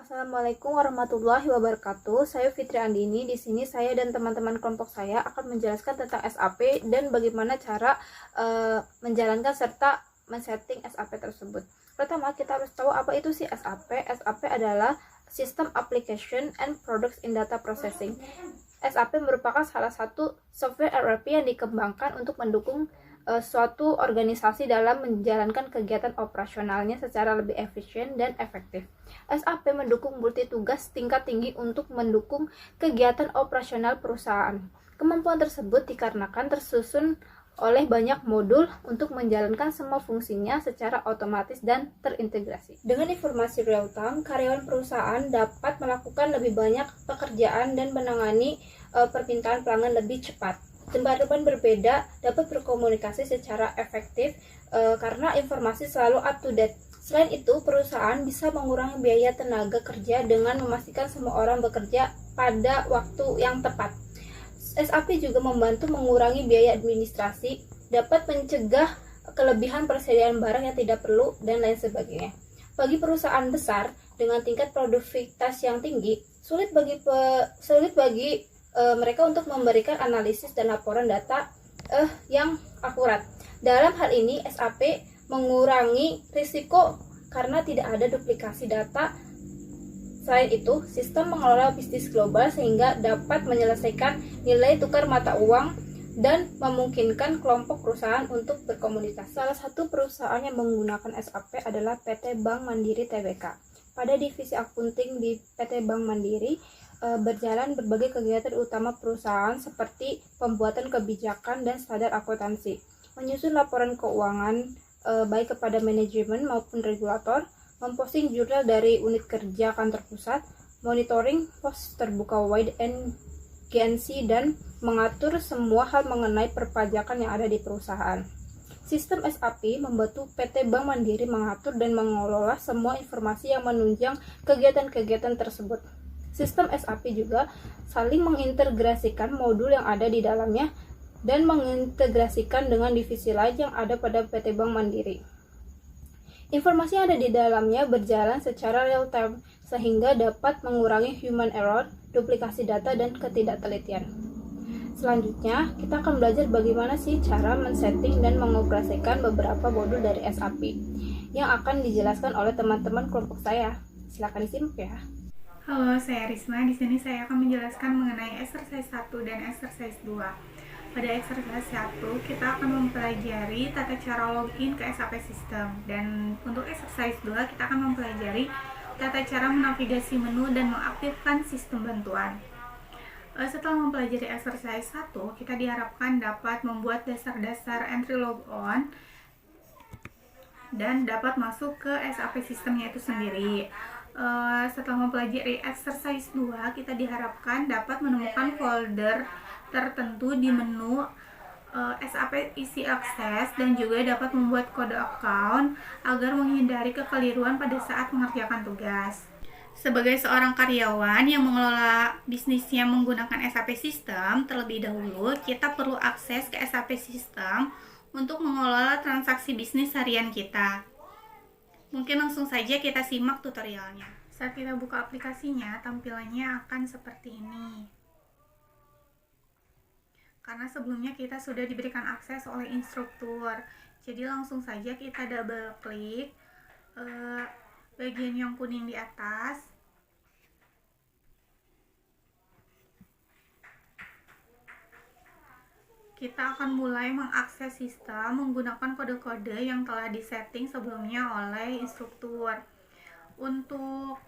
Assalamualaikum warahmatullahi wabarakatuh. Saya Fitri Andini. Di sini saya dan teman-teman kelompok saya akan menjelaskan tentang SAP dan bagaimana cara menjalankan serta men-setting SAP tersebut. Pertama, kita harus tahu apa itu sih SAP. SAP adalah System Application and Products in Data Processing. SAP merupakan salah satu software ERP yang dikembangkan untuk mendukung suatu organisasi dalam menjalankan kegiatan operasionalnya secara lebih efisien dan efektif. SAP mendukung multitugas tingkat tinggi untuk mendukung kegiatan operasional perusahaan. Kemampuan tersebut dikarenakan tersusun oleh banyak modul untuk menjalankan semua fungsinya secara otomatis dan terintegrasi. Dengan informasi real time, karyawan perusahaan dapat melakukan lebih banyak pekerjaan dan menangani permintaan pelanggan lebih cepat. Departemen berbeda dapat berkomunikasi secara efektif karena informasi selalu up to date. Selain itu, perusahaan bisa mengurangi biaya tenaga kerja dengan memastikan semua orang bekerja pada waktu yang tepat. SAP juga membantu mengurangi biaya administrasi, dapat mencegah kelebihan persediaan barang yang tidak perlu, dan lain sebagainya. Bagi perusahaan besar dengan tingkat produktivitas yang tinggi, sulit bagi mereka untuk memberikan analisis dan laporan data yang akurat. Dalam hal ini, SAP mengurangi risiko karena tidak ada duplikasi data. Selain itu, sistem mengelola bisnis global sehingga dapat menyelesaikan nilai tukar mata uang dan memungkinkan kelompok perusahaan untuk berkomunikasi. Salah satu perusahaan yang menggunakan SAP adalah PT Bank Mandiri Tbk. Pada divisi akunting di PT Bank Mandiri, berjalan berbagai kegiatan utama perusahaan seperti pembuatan kebijakan dan standar akuntansi, menyusun laporan keuangan baik kepada manajemen maupun regulator, memposting jurnal dari unit kerja kantor pusat, monitoring pos terbuka wide and GNC, dan mengatur semua hal mengenai perpajakan yang ada di perusahaan. Sistem SAP membantu PT Bank Mandiri mengatur dan mengelola semua informasi yang menunjang kegiatan-kegiatan tersebut. Sistem SAP juga saling mengintegrasikan modul yang ada di dalamnya dan mengintegrasikan dengan divisi lain yang ada pada PT Bank Mandiri. Informasi yang ada di dalamnya berjalan secara real time sehingga dapat mengurangi human error, duplikasi data, dan ketidaktelitian. Selanjutnya, kita akan belajar bagaimana sih cara men-setting dan mengoperasikan beberapa modul dari SAP yang akan dijelaskan oleh teman-teman kelompok saya. Silakan disimak ya. Halo, saya Risma. Di sini saya akan menjelaskan mengenai exercise 1 dan exercise 2. Pada exercise 1, kita akan mempelajari tata cara login ke SAP System. Dan untuk exercise 2, kita akan mempelajari tata cara menavigasi menu dan mengaktifkan sistem bantuan. Setelah mempelajari exercise 1, kita diharapkan dapat membuat dasar-dasar entry logon dan dapat masuk ke SAP Systemnya itu sendiri. Setelah mempelajari exercise 2, kita diharapkan dapat menemukan folder tertentu di menu SAP Easy Access dan juga dapat membuat kode account agar menghindari kekeliruan pada saat mengerjakan tugas. Sebagai seorang karyawan yang mengelola bisnisnya menggunakan SAP System, terlebih dahulu kita perlu akses ke SAP System untuk mengelola transaksi bisnis harian kita. Mungkin langsung saja kita simak tutorialnya. Saat kita buka aplikasinya, tampilannya akan seperti ini. Karena sebelumnya kita sudah diberikan akses oleh instruktur, jadi langsung saja kita double klik bagian yang kuning di atas. Kita akan mulai mengakses sistem menggunakan kode-kode yang telah disetting sebelumnya oleh instruktur. Untuk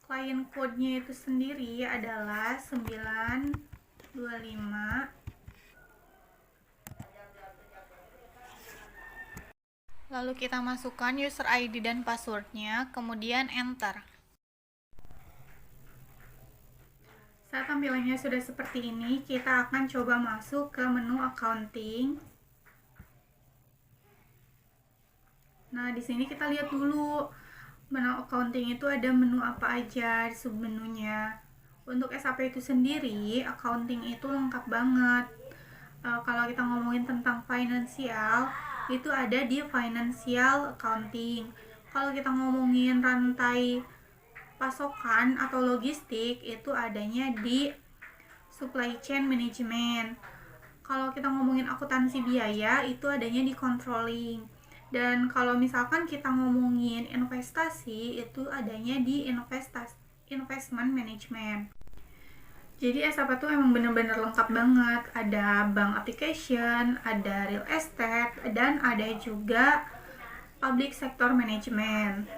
client code-nya itu sendiri adalah 925. Lalu kita masukkan user ID dan passwordnya, kemudian enter. Saat tampilannya sudah seperti ini, kita akan coba masuk ke menu accounting. Nah, di sini kita lihat dulu menu accounting itu ada menu apa aja di submenunya. Untuk SAP itu sendiri, accounting itu lengkap banget. Kalau kita ngomongin tentang financial, itu ada di financial accounting. Kalau kita ngomongin rantai pasokan atau logistik itu adanya di supply chain management. Kalau kita ngomongin akuntansi biaya itu adanya di controlling. Dan kalau misalkan kita ngomongin investasi itu adanya di investment management. Jadi S1 tuh emang bener-bener lengkap banget. Ada bank application, ada real estate, dan ada juga public sector management.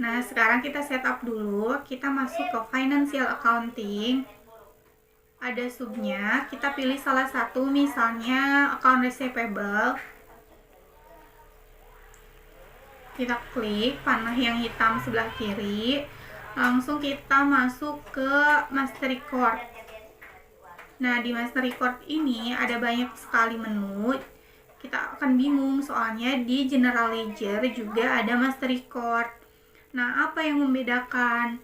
Nah, sekarang kita setup dulu. Kita masuk ke financial accounting. Ada subnya, kita pilih salah satu, misalnya account receivable. Kita klik panah yang hitam sebelah kiri. Langsung kita masuk ke master record. Nah, di master record ini ada banyak sekali menu. Kita akan bingung soalnya di general ledger juga ada master record. Nah, apa yang membedakan?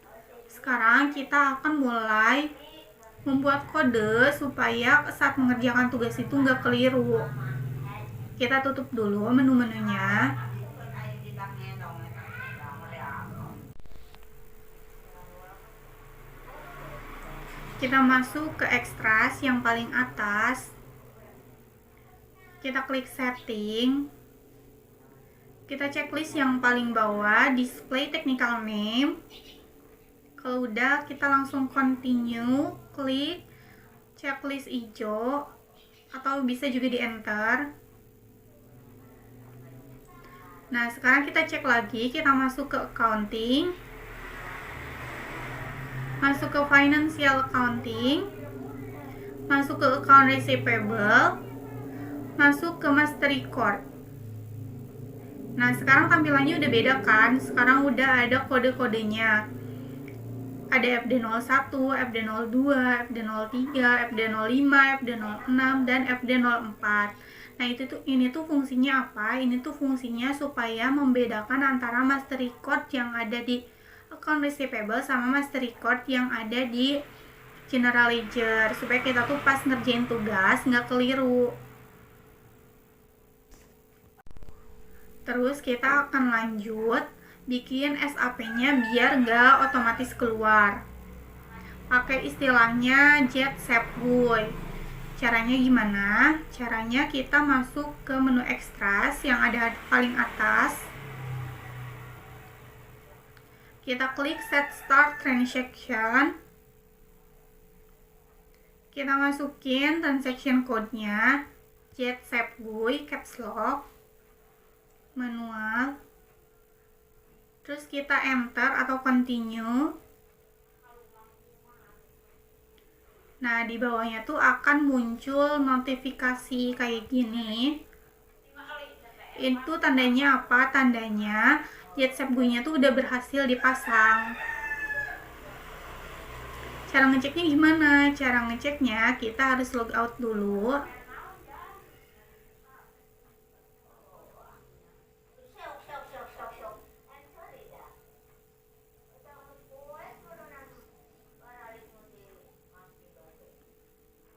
Sekarang kita akan mulai membuat kode supaya saat mengerjakan tugas itu nggak keliru. Kita tutup dulu menu-menunya. Kita masuk ke extras yang paling atas. Kita klik setting. Kita checklist yang paling bawah, display technical name. Kalau udah, kita langsung continue, klik checklist hijau, atau bisa juga di enter. Nah, sekarang kita cek lagi, kita masuk ke accounting, masuk ke financial accounting, masuk ke account receivable, masuk ke master record. Nah, sekarang tampilannya udah beda kan? Sekarang udah ada kode-kodenya. Ada FD01, FD02, FD03, FD05, FD06, dan FD04. Nah, ini tuh fungsinya apa? Ini tuh fungsinya supaya membedakan antara master record yang ada di account receivable sama master record yang ada di general ledger, supaya kita tuh pas ngerjain tugas nggak keliru. Terus kita akan lanjut bikin SAP-nya biar nggak otomatis keluar. Pakai istilahnya Jet Sapboy. Caranya gimana? Caranya kita masuk ke menu extras yang ada paling atas. Kita klik set start transaction. Kita masukin transaction code-nya Jet Sapboy caps lock. Manual, terus kita enter atau continue. Nah, di bawahnya tuh akan muncul notifikasi kayak gini. Itu tandanya apa? Tandanya Jet Sapboy-nya tuh udah berhasil dipasang. Cara ngeceknya gimana? Cara ngeceknya kita harus log out dulu.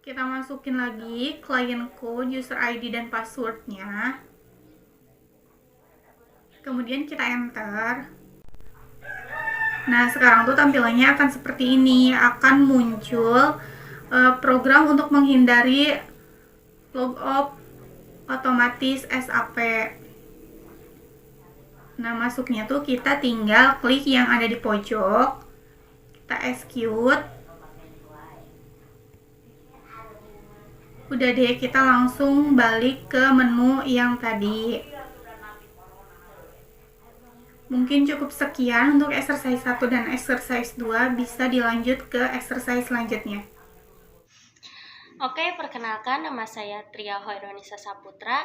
Kita masukin lagi client code, user ID, dan passwordnya. Kemudian kita enter. Nah, sekarang tuh tampilannya akan seperti ini. Akan muncul program untuk menghindari log off otomatis SAP. Nah, masuknya tuh kita tinggal klik yang ada di pojok. Kita execute. Udah deh, kita langsung balik ke menu yang tadi. Mungkin cukup sekian untuk exercise 1 dan exercise 2, bisa dilanjut ke exercise selanjutnya. Oke, perkenalkan nama saya Tria Hoironisa Saputra.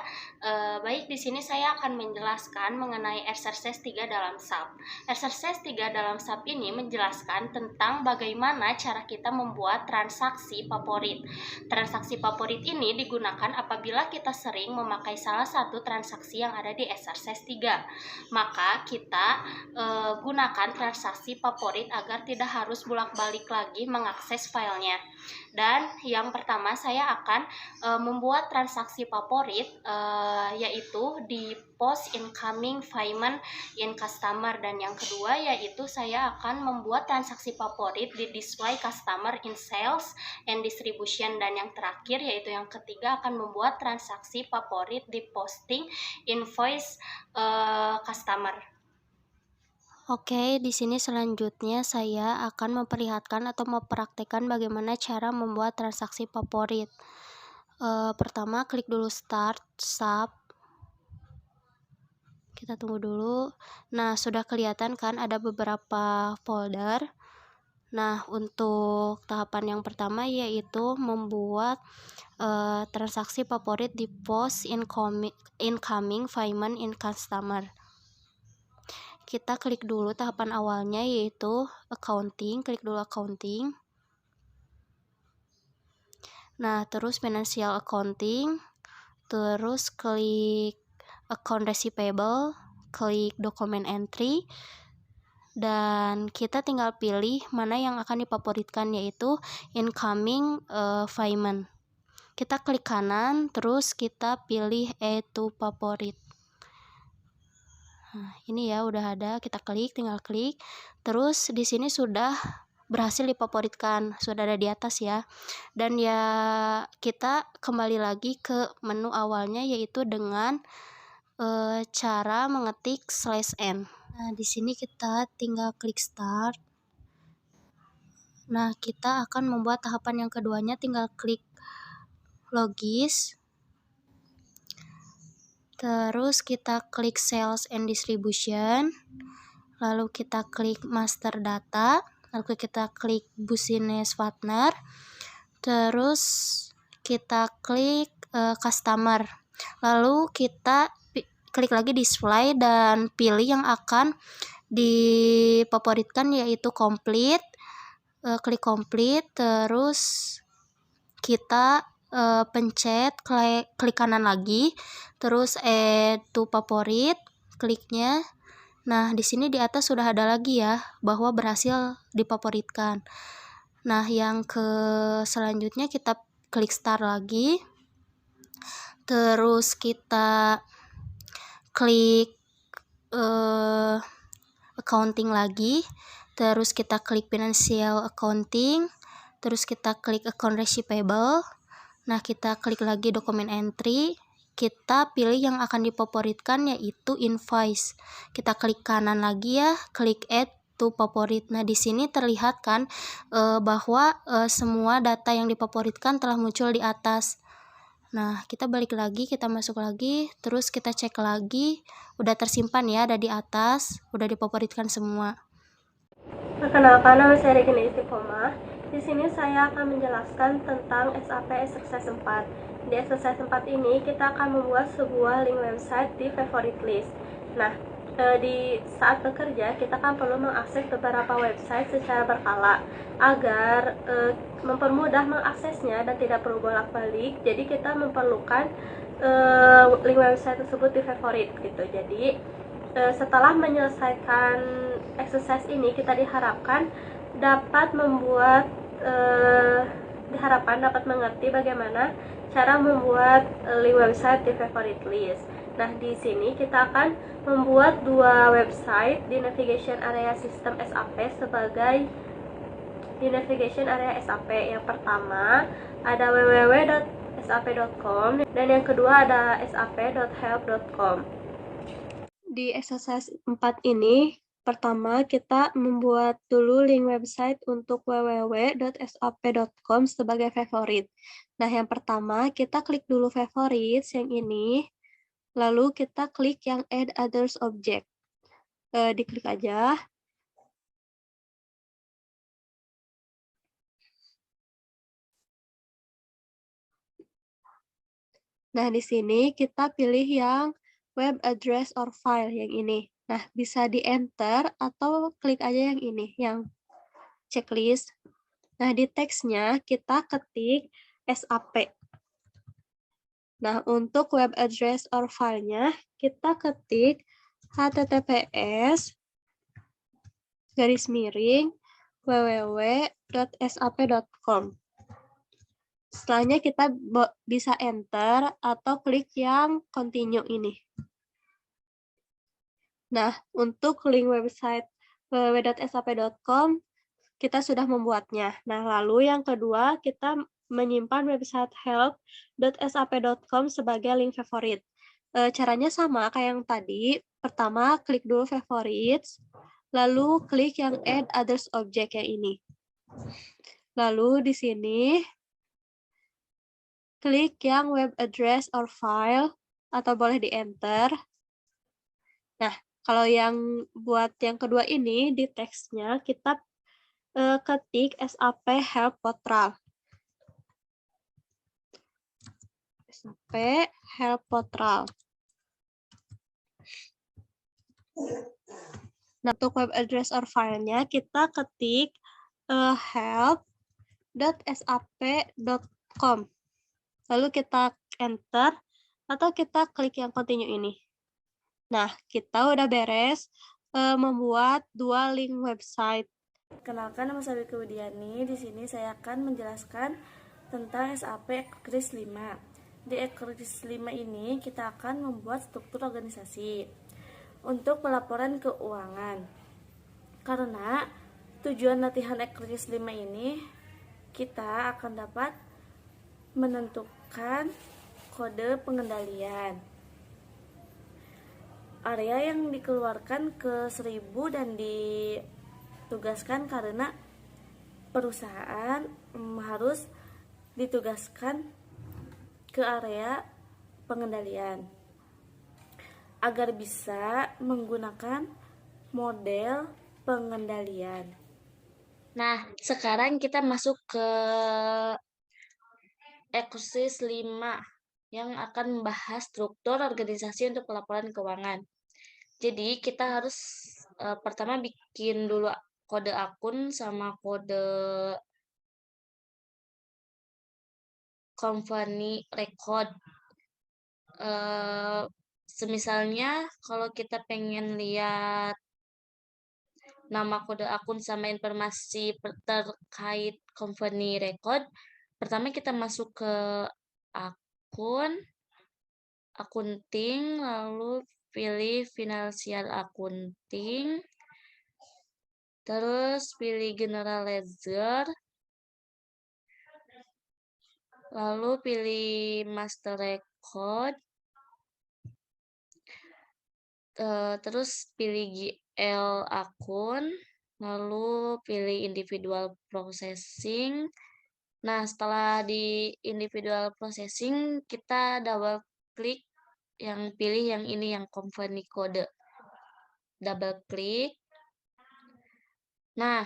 Baik, di sini saya akan menjelaskan mengenai exercise 3 dalam SAP. Exercise 3 dalam SAP ini menjelaskan tentang bagaimana cara kita membuat transaksi favorit. Transaksi favorit ini digunakan apabila kita sering memakai salah satu transaksi yang ada di exercise 3. Maka kita gunakan transaksi favorit agar tidak harus bolak-balik lagi mengakses filenya. Dan yang pertama saya akan membuat transaksi favorit, yaitu di post incoming payment in customer, dan yang kedua yaitu saya akan membuat transaksi favorit di display customer in sales and distribution, dan yang terakhir yaitu yang ketiga akan membuat transaksi favorit di posting invoice customer. Oke, di sini selanjutnya saya akan memperlihatkan atau mempraktekkan bagaimana cara membuat transaksi favorit. Pertama, klik dulu Start Sub. Kita tunggu dulu. Nah, sudah kelihatan kan ada beberapa folder. Nah, untuk tahapan yang pertama yaitu membuat transaksi favorit di post incoming payment in customer. Kita klik dulu tahapan awalnya yaitu accounting, klik dulu accounting. Nah, terus financial accounting, terus klik account receivable, klik document entry, dan kita tinggal pilih mana yang akan difavoritkan yaitu incoming payment. Kita klik kanan, terus kita pilih add to favorite. Nah, ini ya udah ada, kita klik, tinggal klik. Terus di sini sudah berhasil difavoritkan, sudah ada di atas ya. Dan ya kita kembali lagi ke menu awalnya yaitu dengan cara mengetik /n. Nah, di sini kita tinggal klik start. Nah, kita akan membuat tahapan yang keduanya, tinggal klik logis. Terus kita klik Sales and Distribution, lalu kita klik Master Data, lalu kita klik Business Partner, terus kita klik Customer, lalu kita klik lagi Display dan pilih yang akan difavoritkan yaitu Complete, klik Complete, terus kita pencet klik kanan lagi, terus add to favorit, kliknya. Nah, di sini di atas sudah ada lagi ya bahwa berhasil difavoritkan. Nah, yang ke selanjutnya kita klik start lagi, terus kita klik accounting lagi, terus kita klik financial accounting, terus kita klik account receivable. Nah, kita klik lagi dokumen entry, kita pilih yang akan difavoritkan yaitu invoice. Kita klik kanan lagi ya, klik add to favorit. Nah, di sini terlihat kan bahwa semua data yang difavoritkan telah muncul di atas. Nah, kita balik lagi, kita masuk lagi, terus kita cek lagi, udah tersimpan ya, ada di atas, udah difavoritkan semua. Perkenalkan, nama saya Regina Istiqomah. Di sini saya akan menjelaskan tentang SAP Exercise 4. Di Exercise 4 ini kita akan membuat sebuah link website di favorite list. Nah, di saat bekerja kita kan perlu mengakses beberapa website secara berkala agar mempermudah mengaksesnya dan tidak perlu bolak-balik. Jadi kita memerlukan link website tersebut di favorite gitu. Jadi setelah menyelesaikan exercise ini kita diharapkan dapat mengerti bagaimana cara membuat link website di favorite list. Nah, di sini kita akan membuat dua website di navigation area sistem SAP sebagai di navigation area SAP. Yang pertama ada www.sap.com dan yang kedua ada sap.help.com. Di exercise 4 ini, pertama kita membuat dulu link website untuk www.sap.com sebagai favorit. Nah, yang pertama kita klik dulu favorites yang ini, lalu kita klik yang add others object. Diklik aja. Nah, di sini kita pilih yang web address or file yang ini. Nah, bisa di-enter atau klik aja yang ini, yang checklist. Nah, di teksnya kita ketik SAP. Nah, untuk web address or file-nya kita ketik https://www.sap.com. Setelahnya kita bisa enter atau klik yang continue ini. Nah, untuk link website www.sap.com kita sudah membuatnya. Nah, lalu yang kedua, kita menyimpan website help.sap.com sebagai link favorit. Caranya sama kayak yang tadi. Pertama, klik dulu favorites, lalu klik yang add others object yang ini. Lalu di sini, klik yang web address or file, atau boleh di-enter. Nah, kalau yang buat yang kedua ini, di teksnya kita ketik SAP Help Portal. SAP Help Portal. Nah, untuk web address or file-nya kita ketik help.sap.com. Lalu kita enter atau kita klik yang continue ini. Nah, kita udah beres membuat dua link website. Kenalkan, nama saya Wiki Widiani. Di sini saya akan menjelaskan tentang SAP Kris 5. Di Kris 5 ini kita akan membuat struktur organisasi untuk pelaporan keuangan. Karena tujuan latihan Kris 5 ini kita akan dapat menentukan kode pengendalian. Area yang dikeluarkan ke 1000 dan ditugaskan karena perusahaan harus ditugaskan ke area pengendalian agar bisa menggunakan model pengendalian. Nah, sekarang kita masuk ke eksersis 5 yang akan membahas struktur organisasi untuk pelaporan keuangan. Jadi kita harus pertama bikin dulu kode akun sama kode company record. Semisalnya kalau kita pengen lihat nama kode akun sama informasi terkait company record, pertama kita masuk ke akun, akunting, lalu pilih financial accounting, terus pilih general ledger, lalu pilih master record, terus pilih GL akun, lalu pilih individual processing. Nah, setelah di individual processing, kita double klik yang pilih yang ini, yang company code. Double klik. Nah,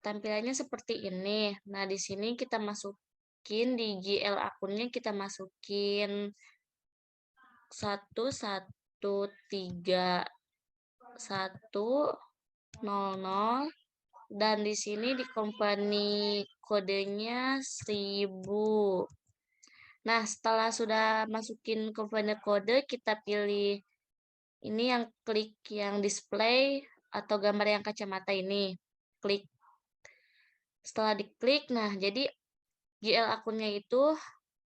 tampilannya seperti ini. Nah, di sini kita masukin di GL akunnya, kita masukin 113100, dan di sini di company kodenya 1000. Nah, setelah sudah masukin company kode, kita pilih ini yang klik yang display atau gambar yang kacamata ini. Klik. Setelah diklik, nah jadi GL akunnya itu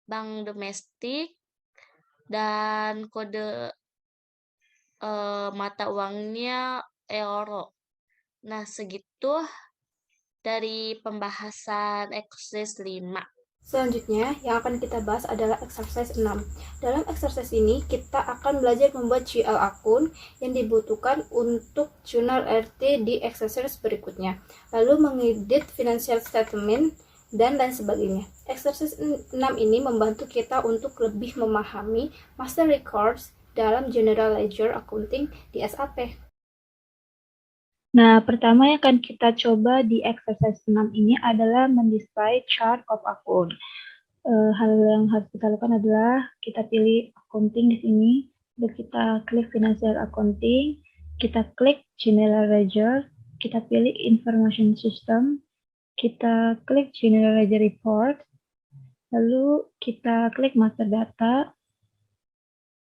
bank domestik dan kode mata uangnya euro. Nah, segitu dari pembahasan eksersis 5. Selanjutnya, yang akan kita bahas adalah exercise 6. Dalam exercise ini, kita akan belajar membuat GL akun yang dibutuhkan untuk jurnal RT di exercise berikutnya, lalu mengedit financial statement, dan lain sebagainya. Exercise 6 ini membantu kita untuk lebih memahami master records dalam general ledger accounting di SAP. Nah, pertama yang akan kita coba di exercise 6 ini adalah mendisplay chart of account. Hal yang harus kita lakukan adalah kita pilih accounting di sini, lalu kita klik financial accounting, kita klik general ledger, kita pilih information system, kita klik general ledger report, lalu kita klik master data,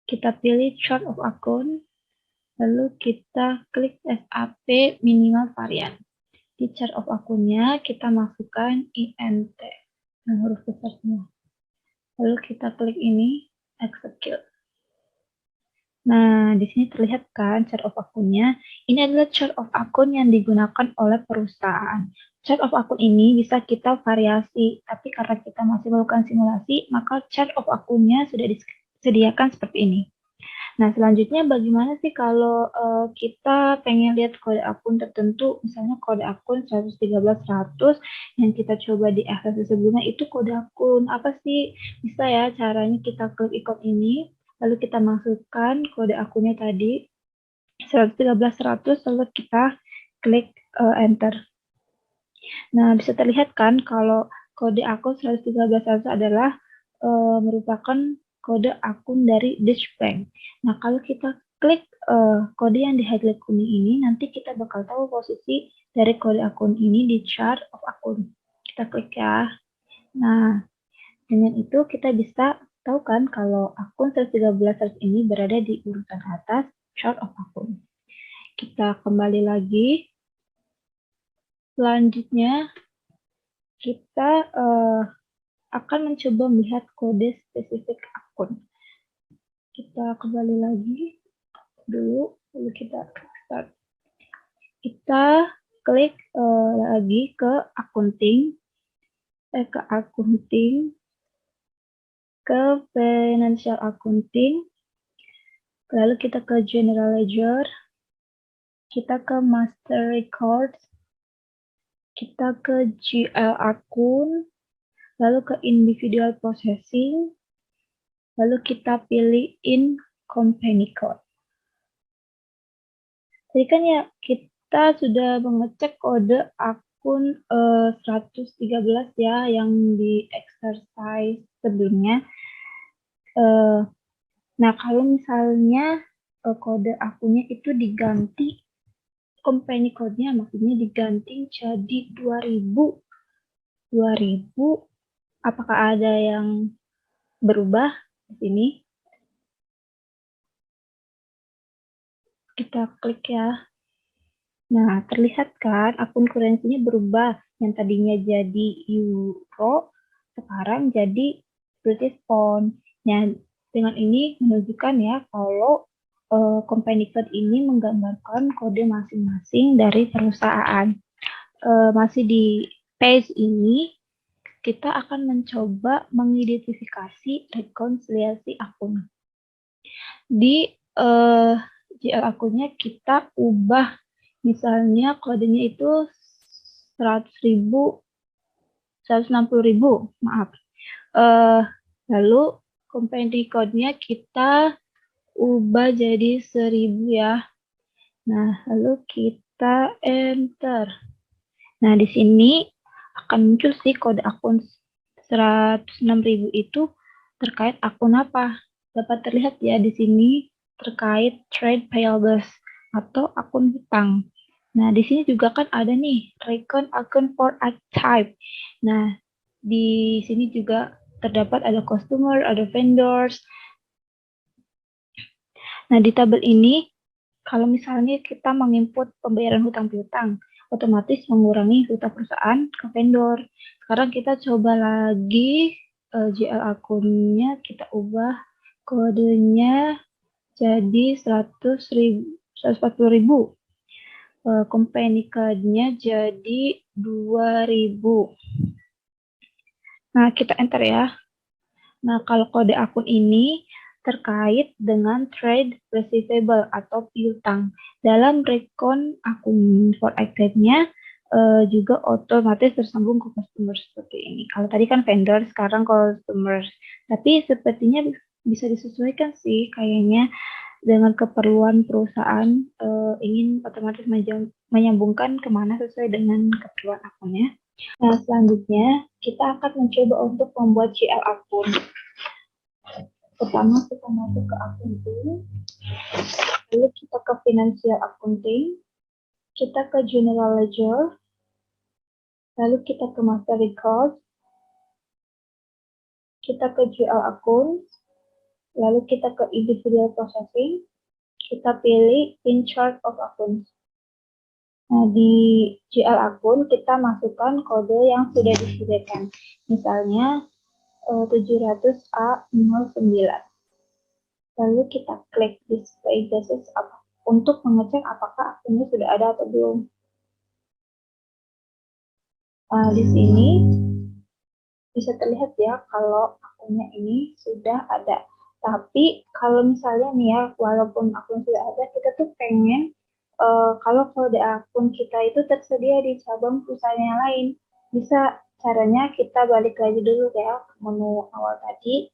kita pilih chart of account, lalu kita klik SAP minimal varian. Di chart of akunnya kita masukkan INT. yang huruf besar semua. Lalu kita klik ini, execute. Nah, di sini terlihat kan chart of akunnya. Ini adalah chart of akun yang digunakan oleh perusahaan. Chart of akun ini bisa kita variasi, tapi karena kita masih melakukan simulasi, maka chart of akunnya sudah disediakan seperti ini. Nah, selanjutnya bagaimana sih kalau kita pengen lihat kode akun tertentu, misalnya kode akun 113.100 yang kita coba di Access sebelumnya itu kode akun apa sih? Bisa ya caranya kita klik ikon ini, lalu kita masukkan kode akunnya tadi 113.100, lalu kita klik enter. Nah, bisa terlihat kan kalau kode akun 113.100 adalah merupakan kode akun dari Deutsche Bank. Nah, kalau kita klik kode yang di highlight kuning ini, nanti kita bakal tahu posisi dari kode akun ini di chart of akun. Kita klik ya. Nah, dengan itu kita bisa tahu kan kalau akun 113 ini berada di urutan atas chart of akun. Kita kembali lagi. Selanjutnya, kita akan mencoba melihat kode spesifik akun. Kita kembali lagi dulu, lalu kita start. Kita klik lagi ke accounting, ke financial accounting, lalu kita ke general ledger, kita ke master records, kita ke GL akun, lalu ke individual processing, lalu kita pilih in company code. Jadi kan ya kita sudah mengecek kode akun 113 ya yang di exercise sebelumnya. Nah, kalau misalnya kode akunnya itu diganti, company code-nya maksudnya diganti jadi 2000, apakah ada yang berubah di sini? Kita klik ya. Nah, terlihat kan akun kurensinya berubah. Yang tadinya jadi euro, sekarang jadi British pound. Nah, dengan ini menunjukkan ya kalau company code ini menggambarkan kode masing-masing dari perusahaan. Masih di page ini, kita akan mencoba mengidentifikasi rekonsiliasi akun. Di GL akunnya kita ubah, misalnya kodenya itu 100.000, 160.000, maaf. Lalu company code-nya kita ubah jadi 1000 ya. Nah, lalu kita enter. Nah, di sini akan muncul sih kode akun 106.000 itu terkait akun apa. Dapat terlihat ya di sini terkait trade payables atau akun hutang. Nah, di sini juga kan ada nih recon account for type. Nah, di sini juga terdapat ada customer, ada vendors. Nah, di tabel ini kalau misalnya kita menginput pembayaran hutang piutang, otomatis mengurangi hutang perusahaan ke vendor. Sekarang kita coba lagi GL akunnya, kita ubah kodenya jadi 140.000. Company code-nya jadi 2000. Nah, kita enter ya. Nah, kalau kode akun ini terkait dengan trade receivable atau piutang. Dalam rekon akun for active-nya juga otomatis tersambung ke customer seperti ini. Kalau tadi kan vendor, sekarang customer. Tapi sepertinya bisa disesuaikan sih kayaknya dengan keperluan perusahaan ingin otomatis menyambungkan kemana sesuai dengan keperluan akunnya. Nah, selanjutnya kita akan mencoba untuk membuat GL akun. Pertama kita masuk ke accounting, lalu kita ke financial accounting, kita ke general ledger, lalu kita ke master record, kita ke GL akun, lalu kita ke individual processing, kita pilih in chart of accounts. Nah, di GL akun kita masukkan kode yang sudah disediakan. Misalnya 700A09. Lalu kita klik display message untuk mengecek apakah akunnya sudah ada atau belum. Di sini bisa terlihat ya kalau akunnya ini sudah ada. Tapi kalau misalnya nih ya, walaupun akun sudah ada, kita tuh pengen kalau kode akun kita itu tersedia di cabang perusahaan yang lain. Bisa caranya kita balik lagi dulu ya ke menu awal tadi.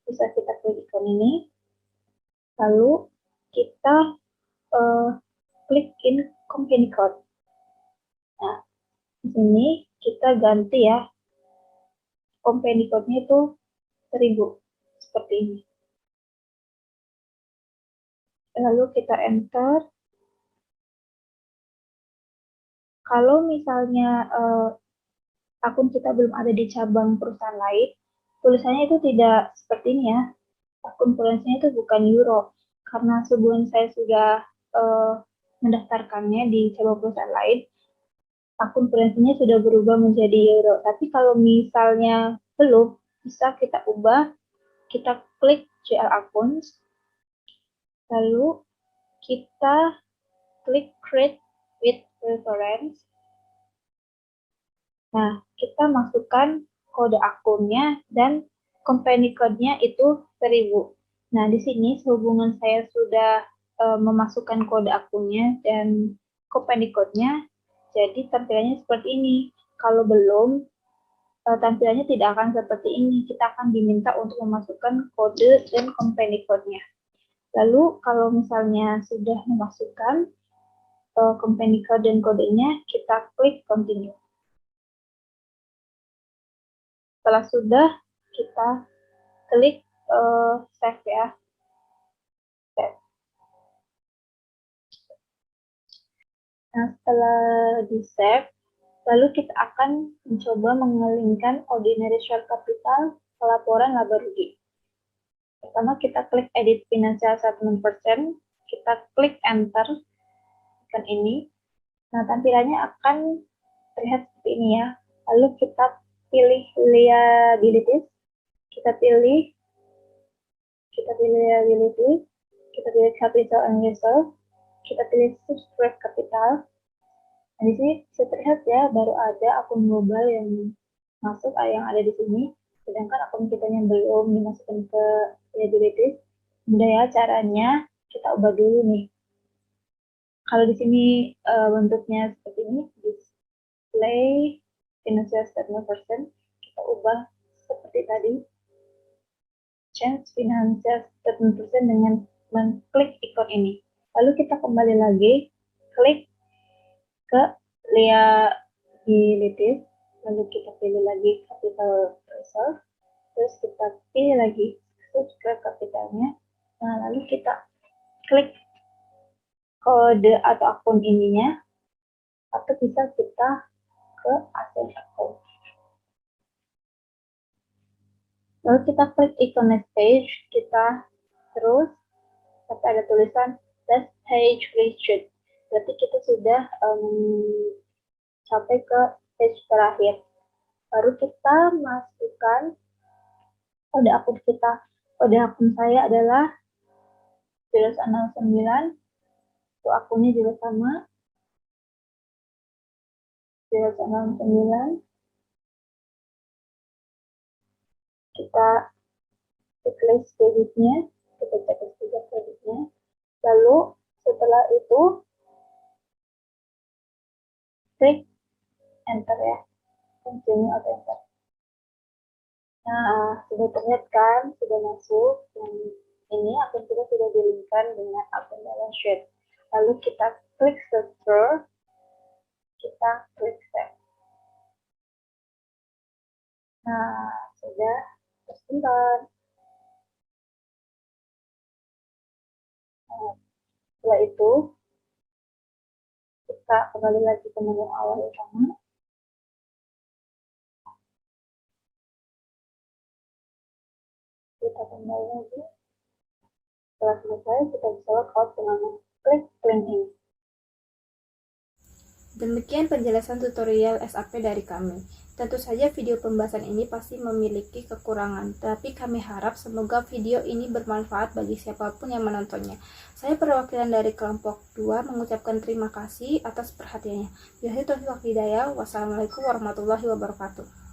Bisa kita klik ikon ini. Lalu kita klik in company code. Nah, di sini kita ganti ya. Company code-nya itu 1000. Seperti ini. Lalu kita enter. Kalau misalnya akun kita belum ada di cabang perusahaan lain, tulisannya itu tidak seperti ini ya. Akun tulisannya itu bukan euro. Karena sebelum saya sudah mendaftarkannya di cabang perusahaan lain, akun tulisannya sudah berubah menjadi euro. Tapi kalau misalnya belum, bisa kita ubah. Kita klik GL Accounts, lalu kita klik Create with Reference. Nah, kita masukkan kode akunnya dan company code-nya itu 1000. Nah, di sini sehubungan saya sudah memasukkan kode akunnya dan company code-nya, jadi tampilannya seperti ini. Kalau belum, tampilannya tidak akan seperti ini. Kita akan diminta untuk memasukkan kode dan company code-nya. Lalu kalau misalnya sudah memasukkan company code dan kodenya, kita klik continue. Setelah sudah, kita klik save ya. Save. Nah, setelah di save, lalu kita akan mencoba mengelingkan ordinary share capital ke laporan laba rugi. Pertama kita klik edit financial statement percent, kita klik enter ikon ini. Nah, tampilannya akan terlihat seperti ini ya. Lalu kita pilih liabilities, kita pilih liability, kita pilih capital and reserve, kita pilih subscribe capital. Nah, di sini bisa terlihat ya, baru ada akun global yang masuk, yang ada di sini, sedangkan akun kita yang belum dimasukkan ke liabilities. Mudah ya caranya, kita ubah dulu nih. Kalau di sini bentuknya seperti ini, display financial statement percent, kita ubah seperti tadi, change financial statement percent dengan mengklik ikon ini. Lalu kita kembali lagi, klik ke liabilities, lalu kita pilih lagi capital reserve, terus kita pilih lagi subscribe capitalnya. Nah, lalu kita klik kode atau akun ininya, atau bisa kita ke asset account. Lalu kita klik ikon next page, kita terus sampai ada tulisan last page reached. Berarti kita sudah sampai ke page terakhir. Baru kita masukkan kode akun kita. Kode akun saya adalah 09, itu akunnya juga sama, 09. Kita cek list kreditnya, kita cek list kreditnya. Lalu setelah itu klik enter ya, continue atau enter. Nah, sudah terlihat kan, sudah masuk, dan ini akun kita sudah dilingkan dengan akun balance sheet. Lalu kita klik secure, kita klik save. Nah, sudah tersimpan. Nah, setelah itu kita kembali lagi ke menu awal utama. Kita kembali lagi. Setelah selesai, kita bisa log out dengan klik link ini. Demikian penjelasan tutorial SAP dari kami. Tentu saja video pembahasan ini pasti memiliki kekurangan, tapi kami harap semoga video ini bermanfaat bagi siapapun yang menontonnya. Saya perwakilan dari kelompok 2 mengucapkan terima kasih atas perhatiannya. Wassalamualaikum warahmatullahi wabarakatuh.